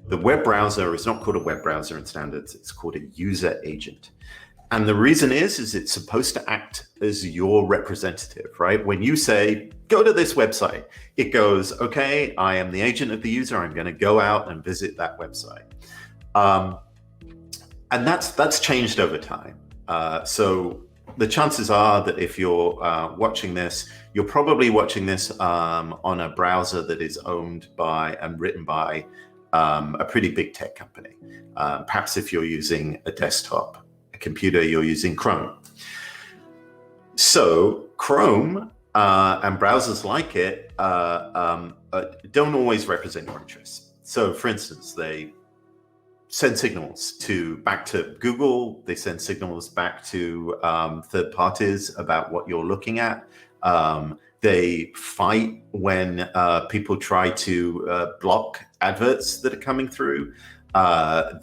The web browser is not called a web browser in standards, it's called a user agent. And the reason is it's supposed to act as your representative, right? When you say, go to this website, it goes, okay, I am the agent of the user, I'm gonna go out and visit that website. And that's changed over time. So the chances are that if you're watching this, you're probably watching this on a browser that is owned by and written by a pretty big tech company. Perhaps if you're using a desktop computer, you're using Chrome. So Chrome and browsers like it don't always represent your interests. So for instance, they send signals back to Google, they send signals back to third parties about what you're looking at. They fight when people try to block adverts that are coming through.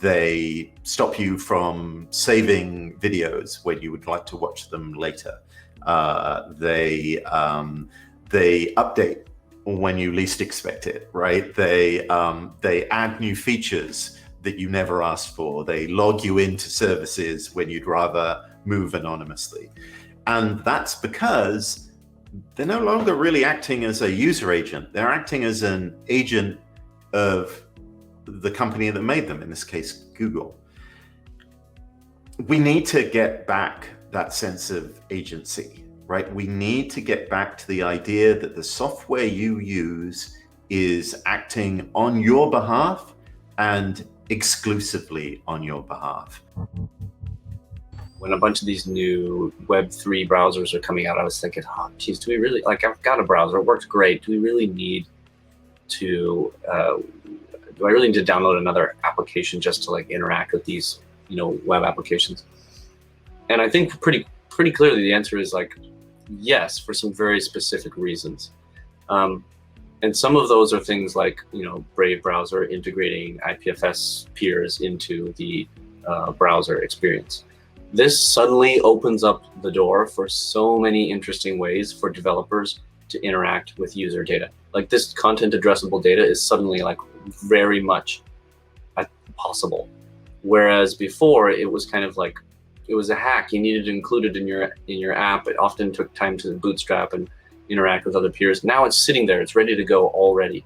They stop you from saving videos when you would like to watch them later. They update when you least expect it, right? They add new features that you never asked for. They log you into services when you'd rather move anonymously. And that's because they're no longer really acting as a user agent. They're acting as an agent of the company that made them, in this case, Google. We need to get back that sense of agency, right? We need to get back to the idea that the software you use is acting on your behalf and exclusively on your behalf. When a bunch of these new Web3 browsers are coming out, I was thinking, oh, geez, do we really, like, I've got a browser, it works great. Do we really need to, do I really need to download another application just to like interact with these, web applications? And I think pretty clearly the answer is like, yes, for some very specific reasons. And some of those are things like, Brave browser integrating IPFS peers into the browser experience. This suddenly opens up the door for so many interesting ways for developers to interact with user data. Like this content addressable data is suddenly like very much possible. Whereas before it was kind of like, it was a hack. You needed to include it in your app. It often took time to bootstrap and interact with other peers. Now it's sitting there, it's ready to go already.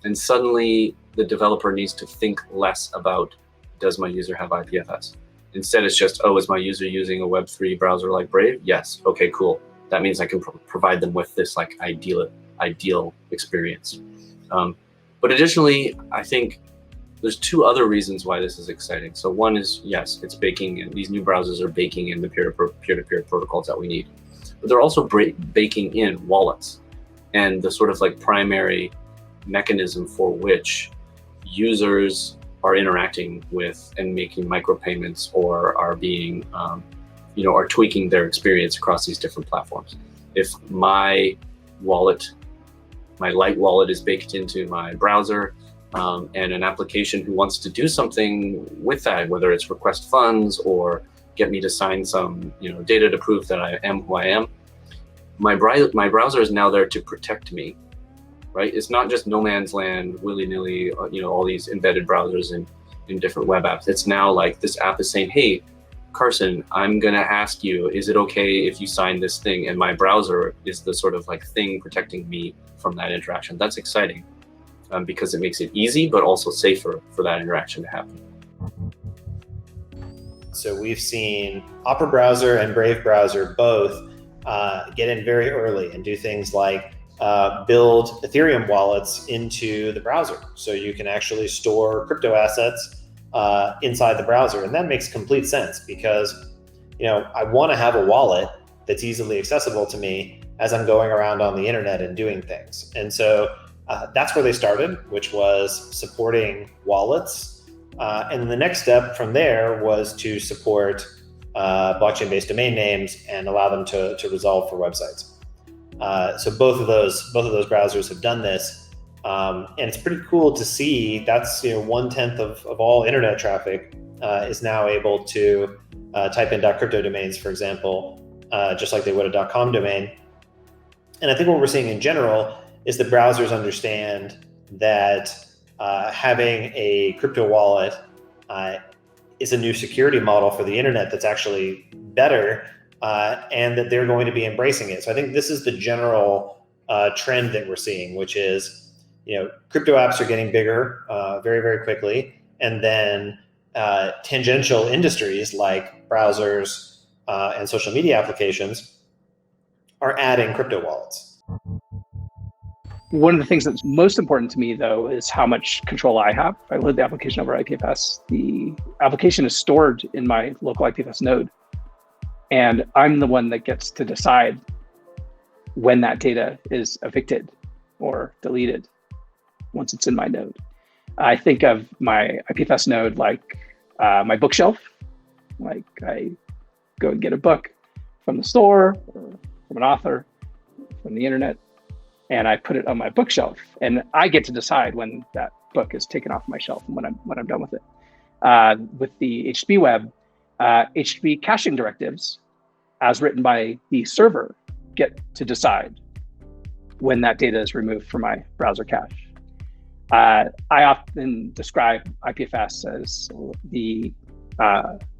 And suddenly the developer needs to think less about, does my user have IPFS? Instead it's just, oh, is my user using a Web3 browser like Brave? Yes, okay, cool. That means I can provide them with this like ideal experience. But additionally, I think there's two other reasons why this is exciting. So one is, yes, it's baking in, these new browsers are baking in the peer-to-peer protocols that we need. But they're also baking in wallets and the sort of like primary mechanism for which users are interacting with and making micropayments or are being, are tweaking their experience across these different platforms. If my wallet, my Light wallet is baked into my browser, and an application who wants to do something with that, whether it's request funds or get me to sign some data to prove that I am who I am, my browser is now there to protect me, right? It's not just no man's land, willy-nilly, all these embedded browsers in different web apps. It's now like this app is saying, hey, Carson, I'm gonna ask you, is it okay if you sign this thing? And my browser is the sort of like thing protecting me from that interaction. That's exciting because it makes it easy, but also safer for that interaction to happen. So we've seen Opera browser and Brave browser both get in very early and do things like build Ethereum wallets into the browser. So you can actually store crypto assets inside the browser. And that makes complete sense because, I want to have a wallet that's easily accessible to me as I'm going around on the internet and doing things. And so that's where they started, which was supporting wallets. And the next step from there was to support blockchain-based domain names and allow them to resolve for websites. So both of those browsers have done this, and it's pretty cool to see. That's 1/10 of all internet traffic is now able to type in .crypto domains, for example, just like they would a .com domain. And I think what we're seeing in general is that browsers understand that having a crypto wallet is a new security model for the internet that's actually better, and that they're going to be embracing it. So I think this is the general trend that we're seeing, which is, crypto apps are getting bigger very, very quickly, and then tangential industries like browsers and social media applications are adding crypto wallets. One of the things that's most important to me, though, is how much control I have. If I load the application over IPFS, the application is stored in my local IPFS node. And I'm the one that gets to decide when that data is evicted or deleted once it's in my node. I think of my IPFS node like my bookshelf. Like I go and get a book from the store, or from an author, from the internet, and I put it on my bookshelf, and I get to decide when that book is taken off my shelf and when I'm done with it. With the HTTP web, HTTP caching directives, as written by the server, get to decide when that data is removed from my browser cache. I often describe IPFS as the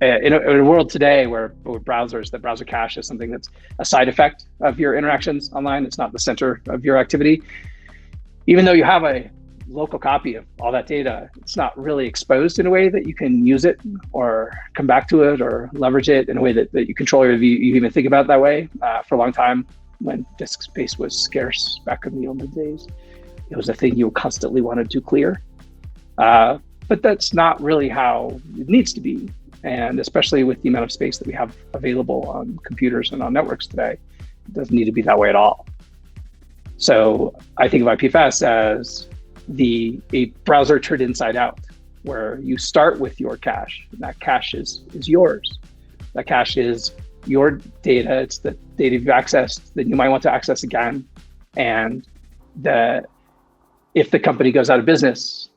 in a world today where browsers, the browser cache is something that's a side effect of your interactions online. It's not the center of your activity. Even though you have a local copy of all that data, it's not really exposed in a way that you can use it or come back to it or leverage it in a way that you control, or you even think about it that way. For a long time, when disk space was scarce back in the olden days, it was a thing you constantly wanted to clear. But that's not really how it needs to be. And especially with the amount of space that we have available on computers and on networks today, it doesn't need to be that way at all. So I think of IPFS as a browser turned inside out, where you start with your cache, and that cache is yours. That cache is your data. It's the data you've accessed that you might want to access again. And if the company goes out of business,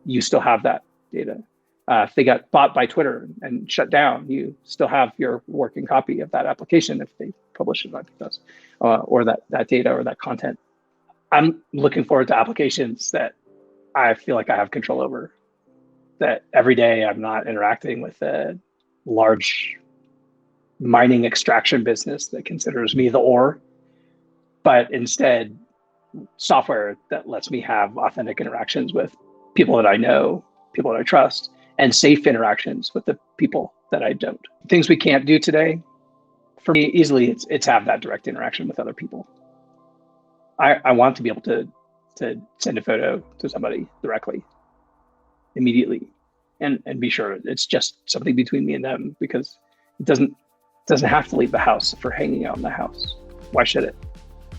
you still have that data. If they got bought by Twitter and shut down, you still have your working copy of that application if they publish it on IPFS, or that data or that content. I'm looking forward to applications that I feel like I have control over, that every day I'm not interacting with a large mining extraction business that considers me the ore, but instead software that lets me have authentic interactions with people that I know, people that I trust, and safe interactions with the people that I don't. Things we can't do today, for me, easily, it's have that direct interaction with other people. I want to be able to send a photo to somebody directly, immediately, and be sure it's just something between me and them, because it doesn't have to leave the house for hanging out in the house. Why should it?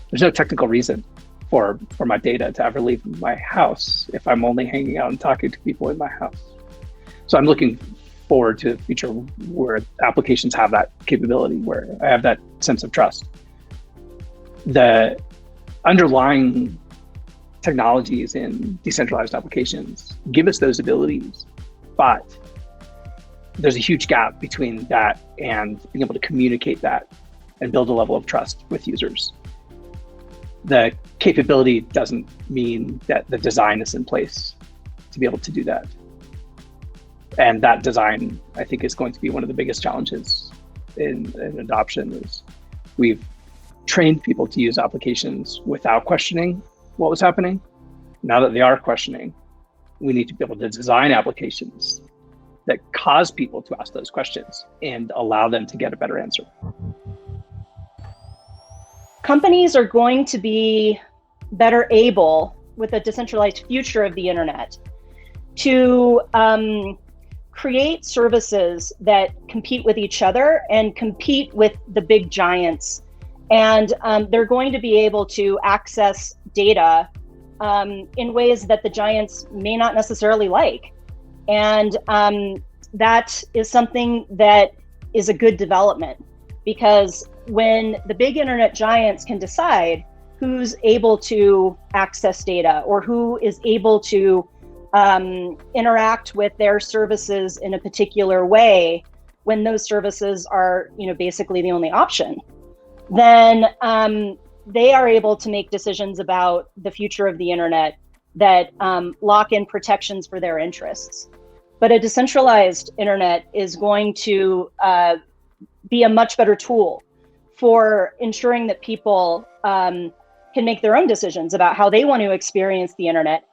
There's no technical reason for my data to ever leave my house if I'm only hanging out and talking to people in my house. So I'm looking forward to a future where applications have that capability, where I have that sense of trust. The underlying technologies in decentralized applications give us those abilities, but there's a huge gap between that and being able to communicate that and build a level of trust with users. The capability doesn't mean that the design is in place to be able to do that. And that design, I think, is going to be one of the biggest challenges in adoption. Is we've trained people to use applications without questioning what was happening. Now that they are questioning, we need to be able to design applications that cause people to ask those questions and allow them to get a better answer. Companies are going to be better able, with a decentralized future of the internet, to create services that compete with each other and compete with the big giants. And they're going to be able to access data in ways that the giants may not necessarily like. And that is something that is a good development, because when the big internet giants can decide who's able to access data or who is able to interact with their services in a particular way, when those services are, basically the only option, then they are able to make decisions about the future of the internet that lock in protections for their interests. But a decentralized internet is going to be a much better tool for ensuring that people can make their own decisions about how they want to experience the internet,